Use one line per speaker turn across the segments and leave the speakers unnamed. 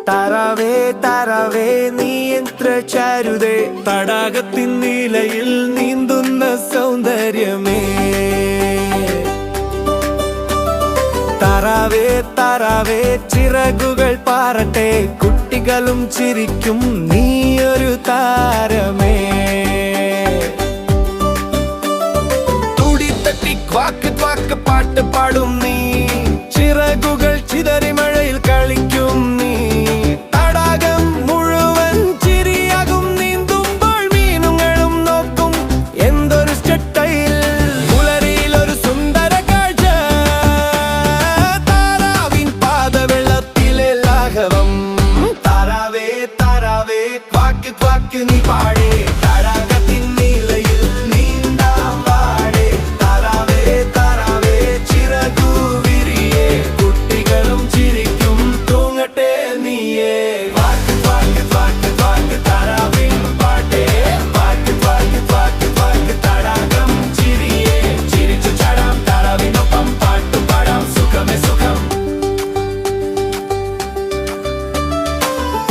താറാവേ താറാവേ നീ എത്ര ചാരുതേ, തടാകത്തിൻ നീലയിൽ നീന്തുന്ന സൗന്ദര്യമേ. താറാവേ താറാവേ ചിറകുകൾ പാറട്ടെ, കുട്ടികളും ചിരിക്കും നീയൊരു താരമേ. തുടിത്തട്ടി ക്വാക്ക് ക്വാക്ക് പാട്ട് പാടും നീ, ചിറകുകൾ ചിതറി മഴയിൽ കളിക്കും നീ. തടാകം മുഴുവൻ ചിരിയാകും നീന്തുമ്പോൾ, മീനുകളും നോക്കും എന്തൊരു സ്റ്റൈൽ. പുലരിയിൽ ഒരു സുന്ദര കാഴ്ച, താറാവിൻ പാദവെള്ളത്തിലെ ലാഘവം. താറാവേ താറാവേ ക്വാക്ക് ക്വാക്ക് നീ പാടേ, തടാകത്തിൻ നീലയിൽ നീന്താൻ പാടേ. താറാവേ താറാവേ ചിറകു വിരിയേ, കുട്ടികളും ചിരിക്കും തൂങ്ങട്ടെ നീയേ. ക്വാക്ക് ക്വാക്ക് ക്വാക്ക് ക്വാക്ക് താറാവിൻ പാട്ടേ, ക്വാക്ക് ക്വാക്ക് ക്വാക്ക് ക്വാക്ക് തടാകം ചിരിയേ. ചിരിച്ചു ചാടാം താറാവിനൊപ്പം പാട്ടു പാടാം, സുഖമേ സുഖം.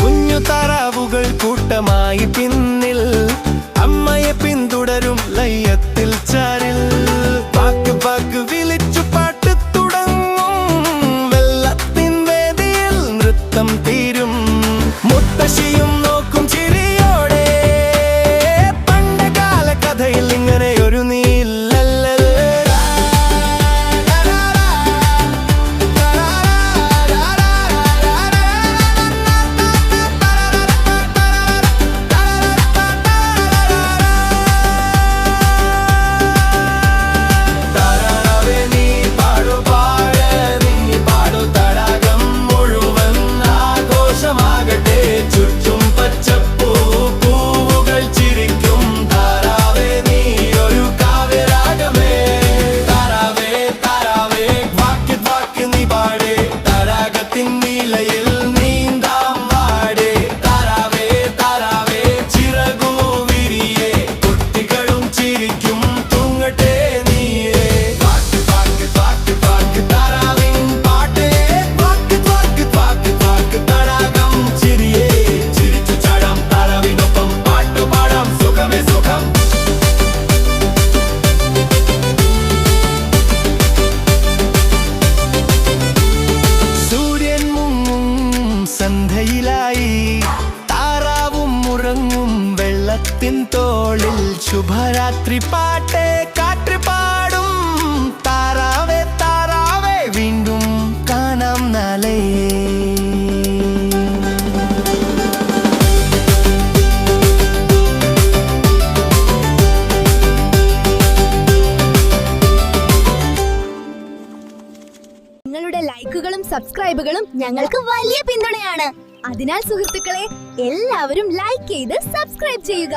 കുഞ്ഞു താറാവുകൾ കൂട്ടമായി പിന്നിൽ, അമ്മയെ പിന്തുടരും ലയത്തിൽ ചാരിൽ. പാക്ക് പാക്ക് വിളിച്ചു പാട്ട് തുടങ്ങും, വെള്ളത്തിൻ വേദിയിൽ നൃത്തം തീരും. മുത്തശ്ശിയും നോക്കും ചിരിയോടെ, പണ്ടകാല കഥയിൽ ഇങ്ങനെ ഒരു ചുറ്റും പച്ചപ്പൂ പൂവുകൾ ചിരിക്കും. താറാവേ നീ ഒരു കാവ്യരാഗമേ. താറാവേ താറാവേ വാക്ക് വാക്ക് നീ പാടേ, തടാകത്തിൻ നീലയിൽ നീന്താം പാടേ. താറാവേ താറാവേ ചിറകു വിരിയേ, കുട്ടികളും ചിരിക്കും തൂങ്ങട്ടെ നീയേ. വാക്ക് വാക്ക് വാക്ക് വാക്ക് താറാവിൻ പാട്ടേ, വാക്ക് വാക്ക് വാക്ക് വാക്ക് തടാകം ചിരിയേ. ചിരിച്ചു ചാടാം താറാവിനൊപ്പം പാട്ടു പാടാം, സുഖമേ സുഖം. സൂര്യൻ മുങ്ങും സന്ധ്യയിലായി, താറാവും ഉറങ്ങും വെള്ളത്തിൻ തോളിൽ. ശുഭരാത്രി പാട്ടേ കാറ്റ് പാടും, താറാവേ താറാവേ വീണ്ടും കാണാം നാളെ.
നിങ്ങളുടെ ലൈക്കുകളും സബ്സ്ക്രൈബുകളും ഞങ്ങൾക്ക് വലിയ പിന്തുണയാണ്. അതിനാൽ സുഹൃത്തുക്കളെ, എല്ലാവരും ലൈക്ക് ചെയ്ത് സബ്സ്ക്രൈബ് ചെയ്യുക.